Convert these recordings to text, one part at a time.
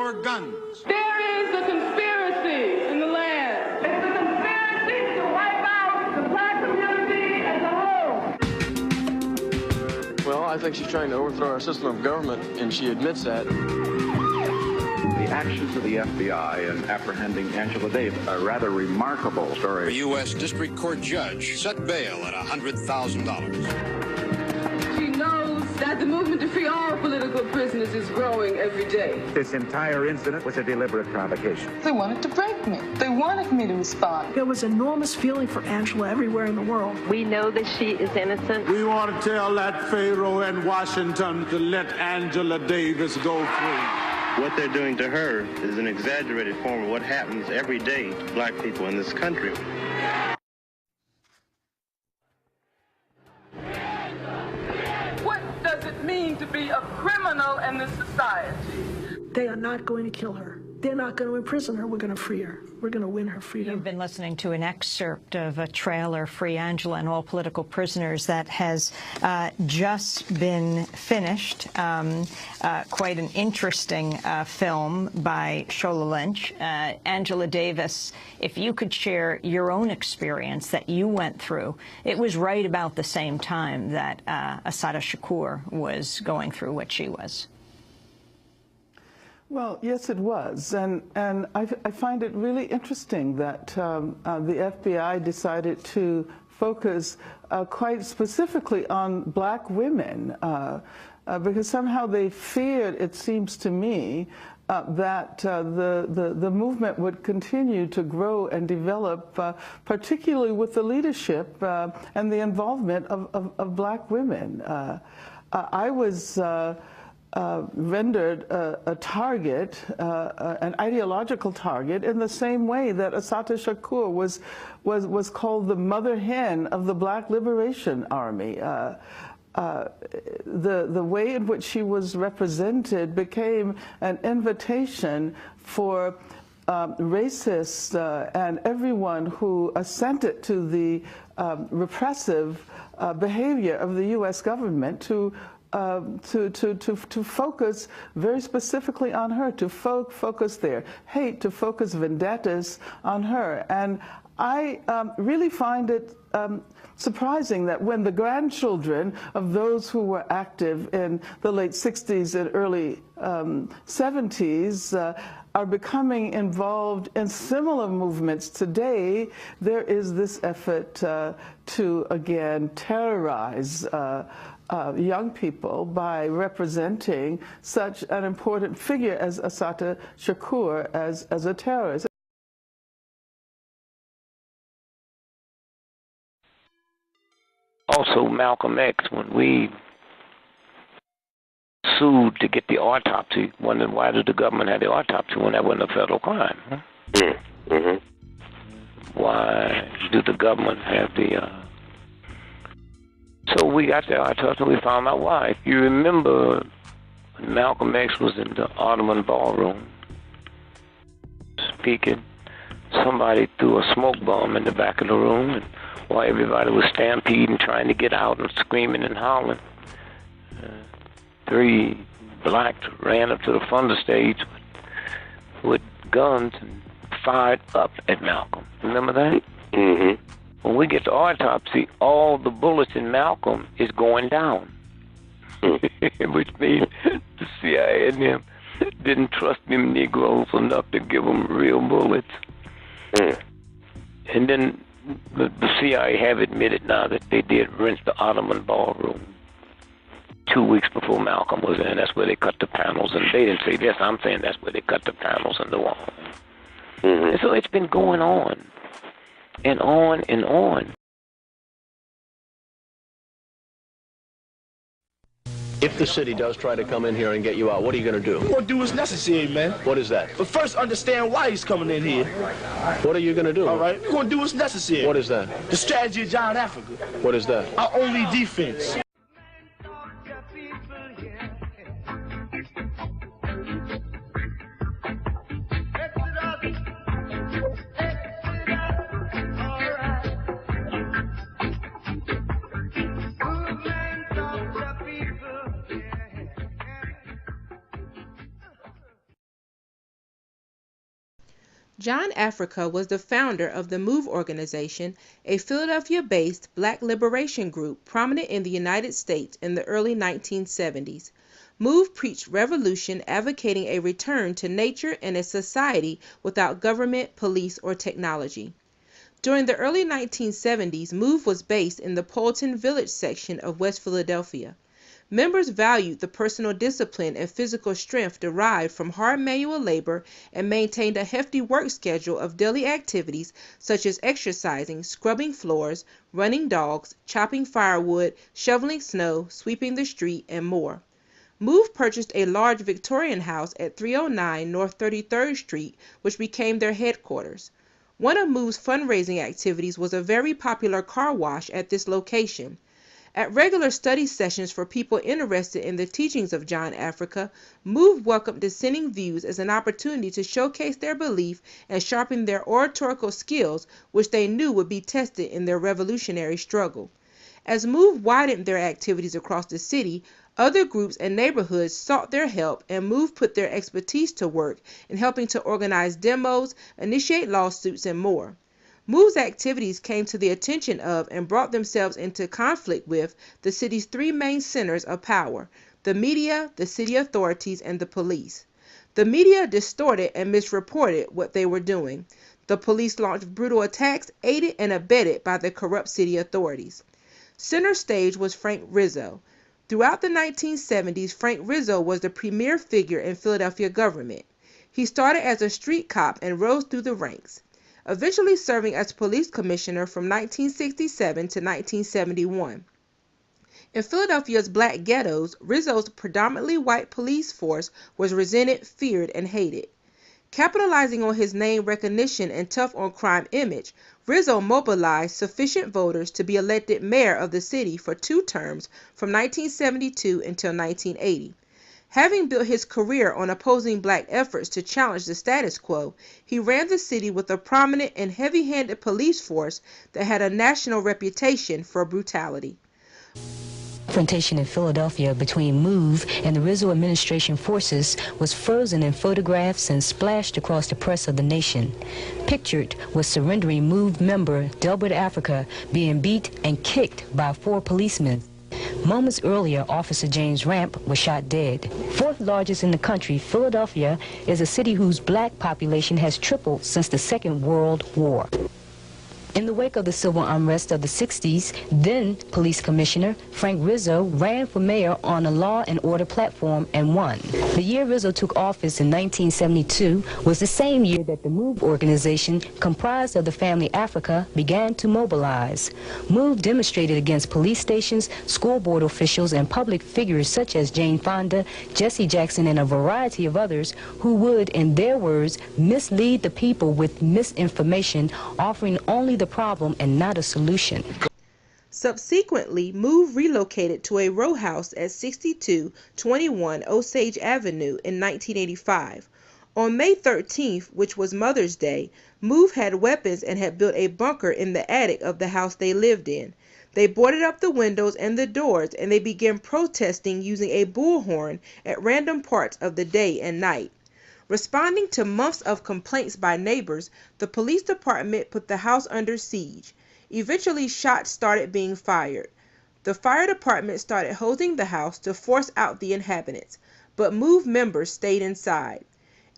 your guns. There is a conspiracy in the land. It's a conspiracy to wipe out the black community as a whole. Well, I think she's trying to overthrow our system of government, and she admits that. The actions of the FBI in apprehending Angela Davis, a rather remarkable story. A U.S. District Court judge set bail at $100,000. She knows that the movement to free all political prisoners is growing every day. This entire incident was a deliberate provocation. They wanted to break me. They wanted me to respond. There was enormous feeling for Angela everywhere in the world. We know that she is innocent. We want to tell that Pharaoh in Washington to let Angela Davis go free. What they're doing to her is an exaggerated form of what happens every day to black people in this country. What does it mean to be a criminal in this society? They are not going to kill her. They're not going to imprison her. We're going to free her. We're going to win her freedom. You've been listening to an excerpt of a trailer, Free Angela and All Political Prisoners, that has just been finished. Quite an interesting film by Shola Lynch. Angela Davis, if you could share your own experience that you went through, it was right about the same time that Assata Shakur was going through what she was. Well, yes, it was, and I find it really interesting that the FBI decided to focus quite specifically on black women, because somehow they feared, it seems to me, that the movement would continue to grow and develop, particularly with the leadership and the involvement of black women. I was rendered a target, an ideological target, in the same way that Assata Shakur was called the mother hen of the Black Liberation Army. The way in which she was represented became an invitation for racists and everyone who assented to the repressive behavior of the U.S. government to focus very specifically on her, to focus their hate, to focus vendettas on her. And I really find it surprising that when the grandchildren of those who were active in the late 60s and early 70s are becoming involved in similar movements today, there is this effort to, again, terrorize young people by representing such an important figure as Assata Shakur as a terrorist. Also, Malcolm X, when we sued to get the autopsy, wondering why did the government have the autopsy when that wasn't a federal crime? Huh? Mm-hmm. Why do the government have the... So we got the autopsy and we found out why. If you remember, when Malcolm X was in the Ottoman ballroom speaking, somebody threw a smoke bomb in the back of the room, and while everybody was stampeding, trying to get out and screaming and howling, 3 blacks ran up to the front of the stage with guns and fired up at Malcolm. Remember that? Mm-hmm. When we get the autopsy, all the bullets in Malcolm is going down, which means the CIA and them didn't trust them Negroes enough to give them real bullets. And then the CIA have admitted now that they did rinse the Ottoman ballroom 2 weeks before Malcolm was in. That's where they cut the panels, and they didn't say this. I'm saying that's where they cut the panels in the wall. And so it's been going on and on and on. If the city does try to come in here and get you out, what are you going to do? We're going to do what's necessary, man. What is that? But first, understand why he's coming in here. What are you going to do? All right? We're going to do what's necessary. What is that? The strategy of John Africa. What is that? Our only defense. John Africa was the founder of the MOVE organization, a Philadelphia-based black liberation group prominent in the United States in the early 1970s. MOVE preached revolution, advocating a return to nature and a society without government, police, or technology. During the early 1970s, MOVE was based in the Polton Village section of West Philadelphia. Members valued the personal discipline and physical strength derived from hard manual labor and maintained a hefty work schedule of daily activities such as exercising, scrubbing floors, running dogs, chopping firewood, shoveling snow, sweeping the street, and more. MOVE purchased a large Victorian house at 309 North 33rd Street, which became their headquarters. One of MOVE's fundraising activities was a very popular car wash at this location. At regular study sessions for people interested in the teachings of John Africa, MOVE welcomed dissenting views as an opportunity to showcase their belief and sharpen their oratorical skills, which they knew would be tested in their revolutionary struggle. As MOVE widened their activities across the city, other groups and neighborhoods sought their help, and MOVE put their expertise to work in helping to organize demos, initiate lawsuits, and more. MOVE's activities came to the attention of and brought themselves into conflict with the city's three main centers of power: the media, the city authorities, and the police. The media distorted and misreported what they were doing. The police launched brutal attacks, aided and abetted by the corrupt city authorities. Center stage was Frank Rizzo. Throughout the 1970s, Frank Rizzo was the premier figure in Philadelphia government. He started as a street cop and rose through the ranks, eventually serving as police commissioner from 1967 to 1971. In Philadelphia's black ghettos, Rizzo's predominantly white police force was resented, feared, and hated. Capitalizing on his name recognition and tough-on-crime image, Rizzo mobilized sufficient voters to be elected mayor of the city for 2 terms from 1972 until 1980. Having built his career on opposing black efforts to challenge the status quo, he ran the city with a prominent and heavy-handed police force that had a national reputation for brutality. Confrontation in Philadelphia between MOVE and the Rizzo administration forces was frozen in photographs and splashed across the press of the nation. Pictured was surrendering MOVE member Delbert Africa being beat and kicked by 4 policemen. Moments earlier, Officer James Ramp was shot dead. 4th largest in the country, Philadelphia is a city whose black population has tripled since the Second World War. In the wake of the civil unrest of the 60s, then police commissioner Frank Rizzo ran for mayor on a law and order platform and won. The year Rizzo took office in 1972 was the same year that the MOVE organization, comprised of the family Africa, began to mobilize. MOVE demonstrated against police stations, school board officials, and public figures such as Jane Fonda, Jesse Jackson, and a variety of others who would, in their words, mislead the people with misinformation, offering only the problem and not a solution. Subsequently, MOVE relocated to a row house at 6221 Osage Avenue in 1985. On May 13th, which was Mother's Day, MOVE had weapons and had built a bunker in the attic of the house they lived in. They boarded up the windows and the doors, and they began protesting using a bullhorn at random parts of the day and night. Responding to months of complaints by neighbors, the police department put the house under siege. Eventually, shots started being fired. The fire department started hosing the house to force out the inhabitants, but MOVE members stayed inside.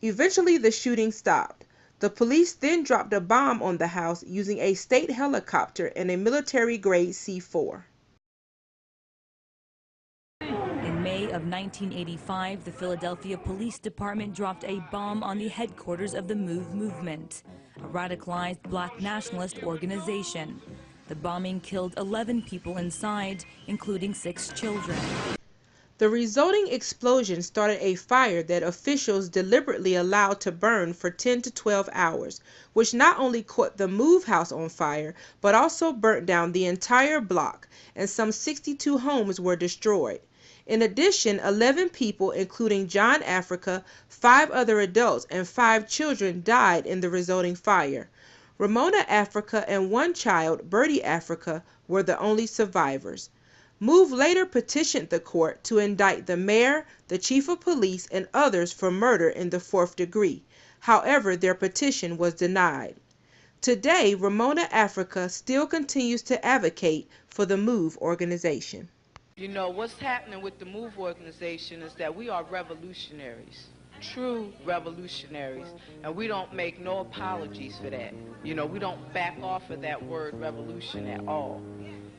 Eventually, the shooting stopped. The police then dropped a bomb on the house using a state helicopter and a military-grade C-4. In May of 1985, the Philadelphia Police Department dropped a bomb on the headquarters of the MOVE movement, a radicalized black nationalist organization. The bombing killed 11 people inside, including 6 children. The resulting explosion started a fire that officials deliberately allowed to burn for 10 to 12 hours, which not only caught the MOVE house on fire, but also burnt down the entire block, and some 62 homes were destroyed. In addition, 11 people, including John Africa, 5 other adults, and 5 children died in the resulting fire. Ramona Africa and 1 child, Bertie Africa, were the only survivors. MOVE later petitioned the court to indict the mayor, the chief of police, and others for murder in the 4th degree. However, their petition was denied. Today, Ramona Africa still continues to advocate for the MOVE organization. You know, what's happening with the MOVE organization is that we are revolutionaries, true revolutionaries, and we don't make no apologies for that. You know, we don't back off of that word revolution at all.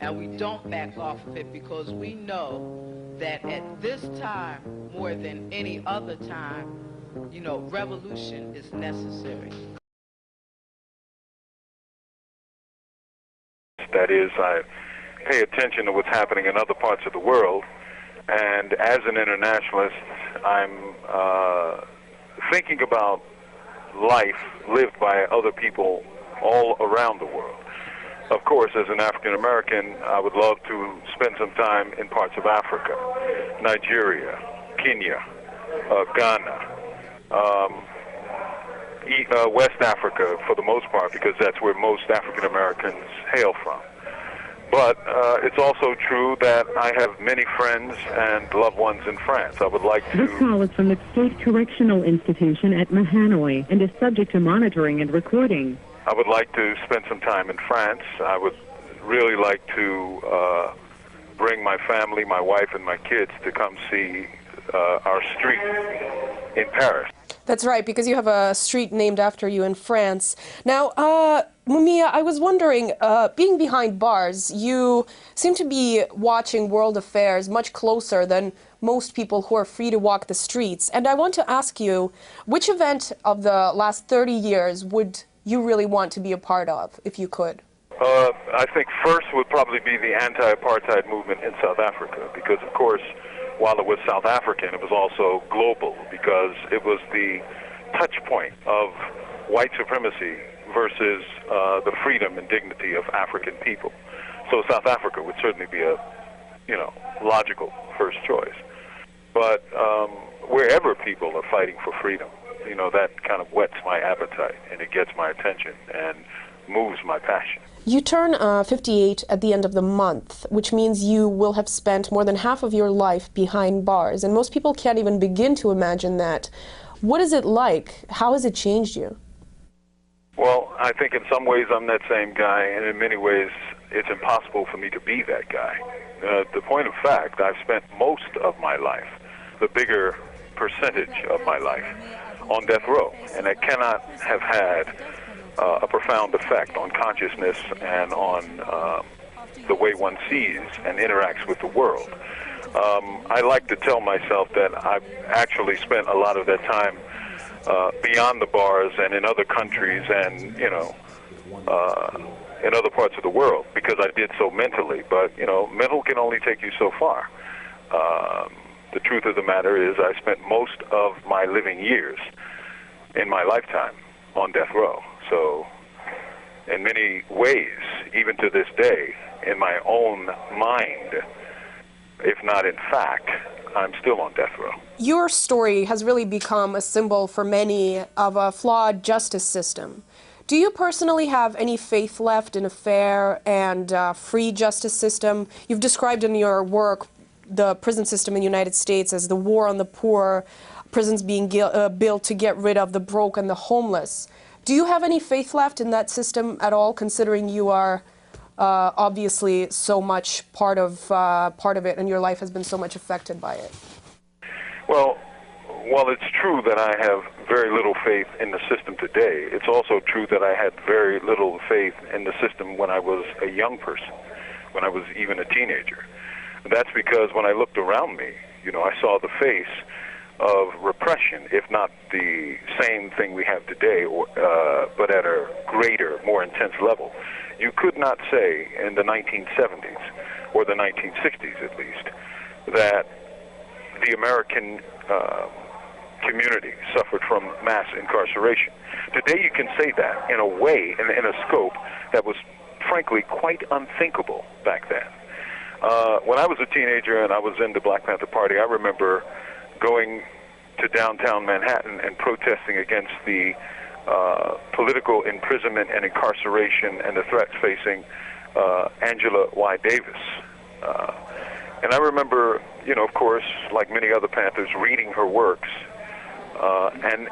And we don't back off of it because we know that at this time, more than any other time, you know, revolution is necessary. That is, I pay attention to what's happening in other parts of the world, and as an internationalist, I'm thinking about life lived by other people all around the world. Of course, as an African American, I would love to spend some time in parts of Africa, Nigeria, Kenya, Ghana, West Africa for the most part, because that's where most African Americans hail from. But it's also true that I have many friends and loved ones in France. I would like to... This call is from the State Correctional Institution at Mahanoy and is subject to monitoring and recording. I would like to spend some time in France. I would really like to bring my family, my wife, and my kids to come see our street in Paris. That's right, because you have a street named after you in France. Now, Mumia, I was wondering, being behind bars, you seem to be watching world affairs much closer than most people who are free to walk the streets. And I want to ask you, which event of the last 30 years would you really want to be a part of, if you could? I think first would probably be the anti-apartheid movement in South Africa, because, of course, while it was South African, it was also global, because it was the touch point of white supremacy versus the freedom and dignity of African people. So South Africa would certainly be a, logical first choice. But wherever people are fighting for freedom, that kind of whets my appetite, and it gets my attention and moves my passion. You turn 58 at the end of the month, which means you will have spent more than half of your life behind bars, and most people can't even begin to imagine that. What is it like? How has it changed you? Well, I think in some ways I'm that same guy, and in many ways it's impossible for me to be that guy. The point of fact, I've spent most of my life, the bigger percentage of my life, on death row, and I cannot have had a profound effect on consciousness and on the way one sees and interacts with the world. I like to tell myself that I've actually spent a lot of that time beyond the bars and in other countries and, in other parts of the world, because I did so mentally. But, mental can only take you so far. The truth of the matter is I spent most of my living years in my lifetime on death row. So in many ways, even to this day, in my own mind, if not in fact, I'm still on death row. Your story has really become a symbol for many of a flawed justice system. Do you personally have any faith left in a fair and free justice system? You've described in your work the prison system in the United States as the war on the poor, prisons being built to get rid of the broke and the homeless. Do you have any faith left in that system at all, considering you are obviously so much part of it, and your life has been so much affected by it? Well, while it's true that I have very little faith in the system today, it's also true that I had very little faith in the system when I was a young person, when I was even a teenager. And that's because when I looked around me, I saw the face of repression, if not the same thing we have today, but at a greater, more intense level. You could not say in the 1970s, or the 1960s at least, that the American community suffered from mass incarceration. Today you can say that in a way, in a scope that was frankly quite unthinkable back then. When I was a teenager and I was in the Black Panther Party, I remember going to downtown Manhattan and protesting against the political imprisonment and incarceration and the threats facing Angela Y. Davis. And I remember, you know, of course, like many other Panthers, reading her works, and